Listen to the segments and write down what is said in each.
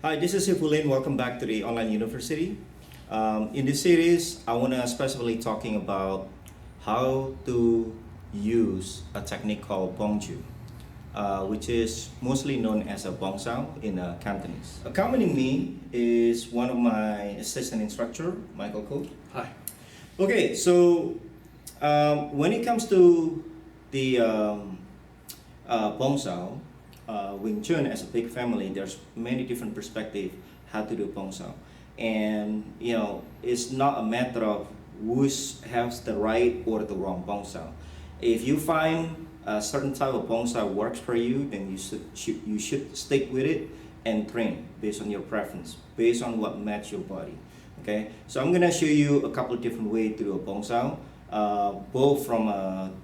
Hi, this is HKB Lin. Welcome back to the online university. In this series, I want to specifically talking about how to use a technique called Bong Jiu, which is mostly known as a Bong Sao in Cantonese. Accompanying me is one of my assistant instructor, Michael Ko. Hi. Okay, so when it comes to the Bong Sao, Wing Chun as a big family, there's many different perspectives how to do Bong Sao, and it's not a matter of who has the right or the wrong Bong Sao. If you find a certain type of Bong Sao works for you, then you should stick with it and train based on your preference, based on what matches your body. Okay, so I'm gonna show you a couple of different ways to do a Bong Sao, both from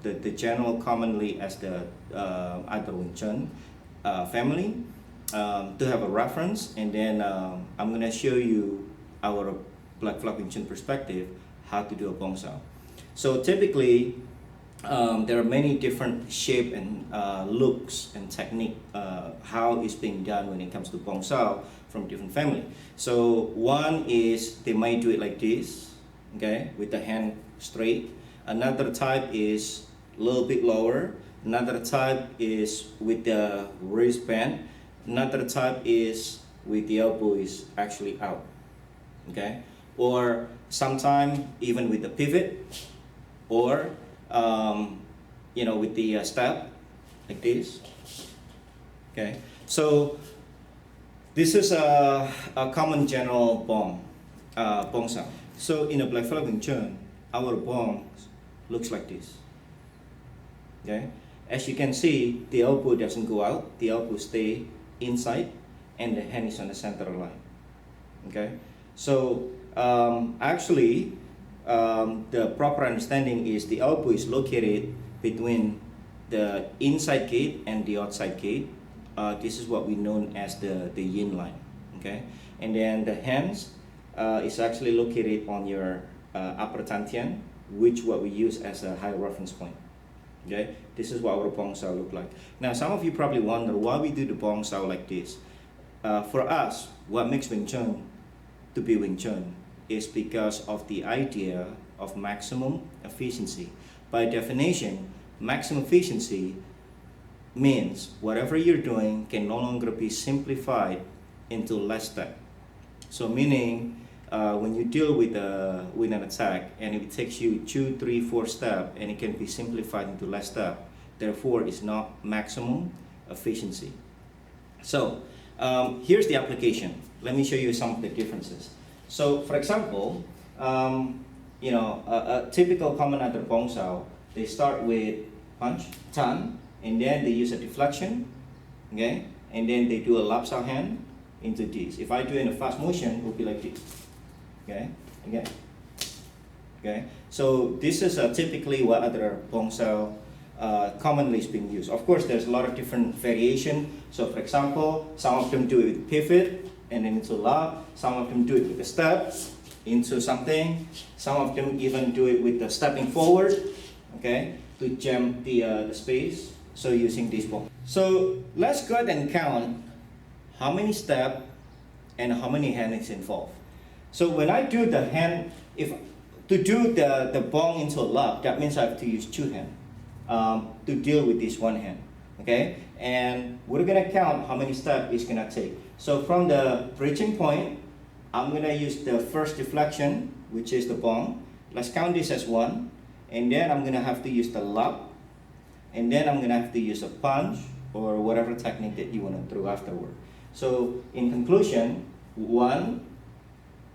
the general commonly as the either Wing Chun family, to have a reference, and then I'm going to show you our Flag Wing Chun perspective how to do a Bong Sao. So typically there are many different shape and looks and technique how it's being done when it comes to Bong Sao from different family. So one is they might do it like this, okay, with the hand straight. Another type is a little bit lower. Another type is with the wristband. Another type is with the elbow is actually out. Okay, or sometimes even with the pivot, or with the step like this. Okay, so this is a common general Bong Sao. So in a Flag Wing Chun, our Bong looks like this. Okay. As you can see, the elbow doesn't go out, the elbow stay inside, and the hand is on the center line. Okay, so actually the proper understanding is the elbow is located between the inside gate and the outside gate. This is what we know as the yin line. Okay, and then the hands is actually located on your upper dantian, which what we use as a high reference point. Okay, this is what our Bong Sao look like. Now, some of you probably wonder why we do the Bong Sao like this. For us, what makes Wing Chun to be Wing Chun is because of the idea of maximum efficiency. By definition, maximum efficiency means whatever you're doing can no longer be simplified into less step. So meaning, when you deal with an attack and it takes you 2, 3, 4 steps and it can be simplified into less steps, therefore it's not maximum efficiency. So here's the application. Let me show you some of the differences. So for example, a typical common under Bong Sao, they start with punch, tan, and then they use a deflection, okay, and then they do a lap sao hand into this. If I do it in a fast motion, it will be like this. Okay, again. Okay, so this is typically what other Bong Sao commonly is being used. Of course, there's a lot of different variation. So, for example, some of them do it with pivot and then into lap. Some of them do it with a step into something. Some of them even do it with the stepping forward. Okay, to jam the space. So using this ball. So let's go ahead and count how many steps and how many hands involved. So when I do the hand, to do the bong into a lap, that means I have to use 2 hands to deal with this 1 hand. Okay, and we're gonna count how many steps it's gonna take. So from the reaching point, I'm gonna use the first deflection, which is the bong. Let's count this as 1, and then I'm gonna have to use the lap, and then I'm gonna have to use a punch or whatever technique that you wanna throw afterward. So in conclusion, 1,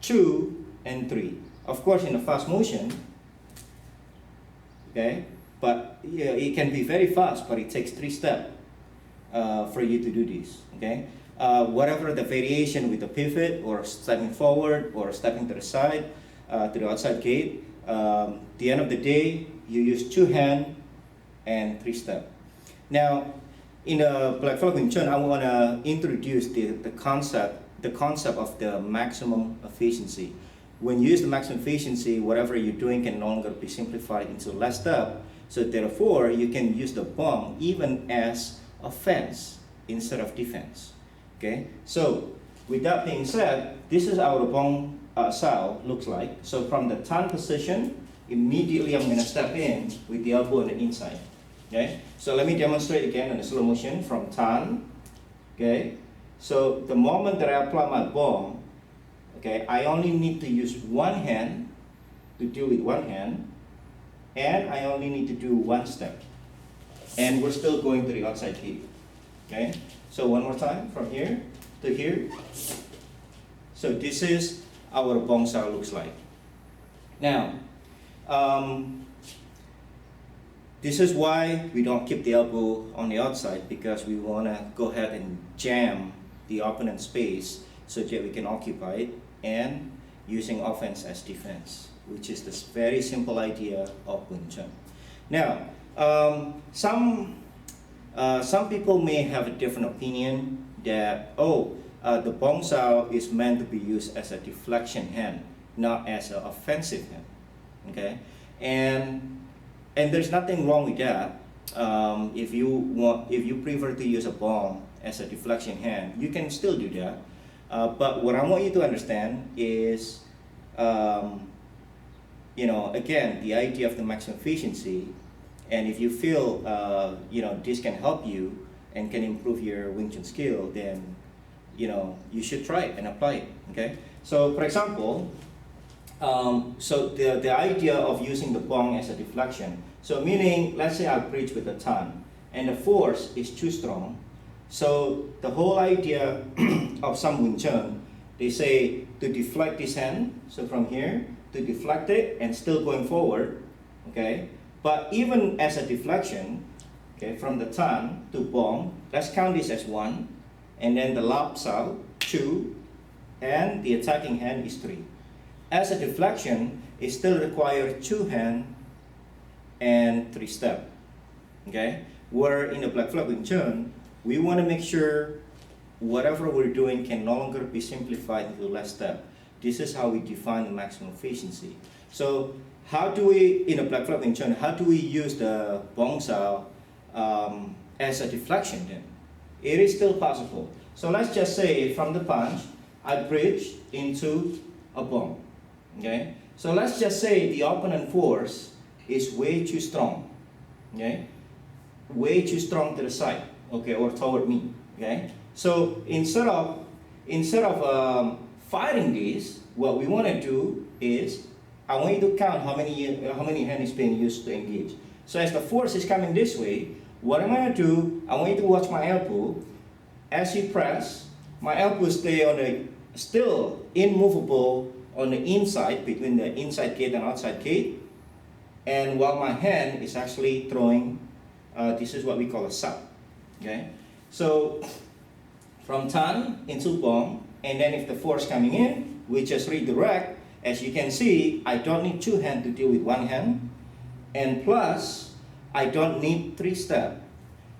2, and 3. Of course, in a fast motion, okay, but it can be very fast, but it takes 3 steps for you to do this. Okay, whatever the variation with the pivot or stepping forward or stepping to the side, to the outside gate. The end of the day, you use 2 hands and 3 steps. Now, in the Flag Wing Chun, I want to introduce the concept of the maximum efficiency. When you use the maximum efficiency, whatever you're doing can no longer be simplified into less step. So therefore, you can use the bong even as offense instead of defense. Okay, so with that being said, this is our Bong Sao looks like. So from the tan position, immediately I'm going to step in with the elbow on the inside. Okay, so let me demonstrate again in a slow motion from tan. Okay, so the moment that I apply my bong, okay, I only need to use one hand to do with one hand, and I only need to do one step, and we're still going to the outside kick. Okay, so one more time from here to here. So this is our Bong Sao looks like. Now, this is why we don't keep the elbow on the outside, because we want to go ahead and jam the opponent's space so that we can occupy it, and using offense as defense, which is this very simple idea of Wing Chun. Now, some people may have a different opinion that, the Bong Sao is meant to be used as a deflection hand, not as an offensive hand. Okay, and there's nothing wrong with that. If you prefer to use a bong as a deflection hand, you can still do that. But what I want you to understand is, again, the idea of the maximum efficiency. And if you feel, this can help you and can improve your Wing Chun skill, then, you should try it and apply it. Okay. So, for example, so the idea of using the bong as a deflection. So meaning, let's say I bridge with a tan, and the force is too strong. So the whole idea of some Wing Chun, they say to deflect this hand, so from here, to deflect it and still going forward, okay? But even as a deflection, okay, from the tan to bong, let's count this as 1, and then the lap sao, 2, and the attacking hand is 3. As a deflection, it still requires 2 hands and 3 steps. Okay? Where in the Flag Wing Chun, we want to make sure whatever we're doing can no longer be simplified into less steps. This is how we define the maximum efficiency. So, how do we, in the Flag Wing Chun, how do we use the Bong Sao as a deflection then? It is still possible. So let's just say from the punch, I bridge into a bong. Okay, so let's just say the opponent force is way too strong, okay, way too strong to the side, okay, or toward me. Okay, so instead of fighting this, what we want to do is, I want you to count how many hands is being used to engage. So as the force is coming this way, what I'm going to do, I want you to watch my elbow. As you press, my elbow stay on the still immovable on the inside, between the inside gate and outside gate, and while my hand is actually throwing, this is what we call a sap. Okay, so from tan into bong, and then if the force coming in, we just redirect. As you can see, I don't need 2 hands to deal with 1 hand, and plus I don't need 3 steps.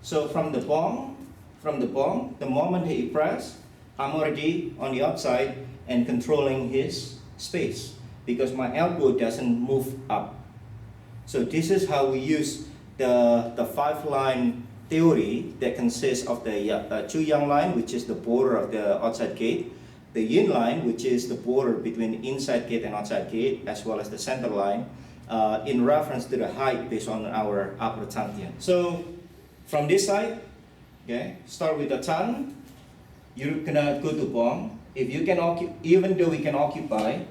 So from the bong, the moment he press, I'm already on the outside and controlling his space, because my elbow doesn't move up. So this is how we use the 5-line theory that consists of the Chu Yang line, which is the border of the outside gate, the Yin line, which is the border between the inside gate and outside gate, as well as the center line, in reference to the height based on our upper tantian. So from this side, okay, start with the tan, you're gonna go to bong. If you can even though we can occupy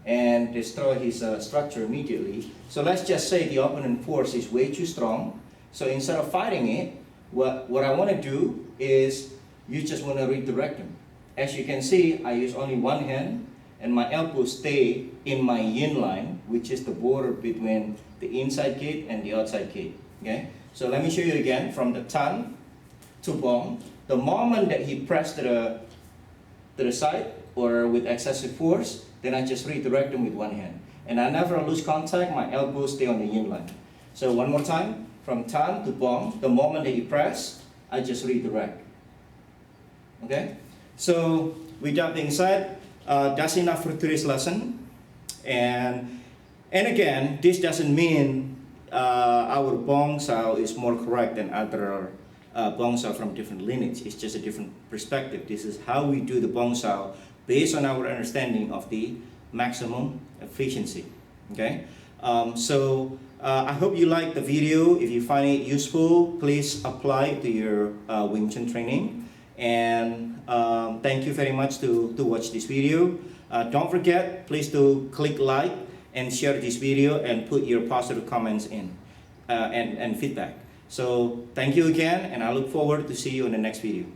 and destroy his structure immediately, so let's just say the opponent force is way too strong. So instead of fighting it, what I want to do is, you just want to redirect him. As you can see, I use only 1 hand, and my elbow stay in my yin line, which is the border between the inside gate and the outside gate. Okay, so let me show you again from the tan to bong. The moment that he pressed to the side or with excessive force, then I just redirect him with 1 hand, and I never lose contact. My elbow stay on the yin line. So one more time, from tan to bong, the moment that he press, I just redirect. Okay, so with that being said, that's enough for today's lesson. And again, this doesn't mean our Bong Sao is more correct than other Bong Sao from different lineage. It's just a different perspective. This is how we do the Bong Sao based on our understanding of the maximum efficiency. Okay, I hope you like the video. If you find it useful, please apply it to your Wing Chun training. And thank you very much to watch this video. Don't forget, please to click like and share this video and put your positive comments in and feedback. So thank you again, and I look forward to see you in the next video.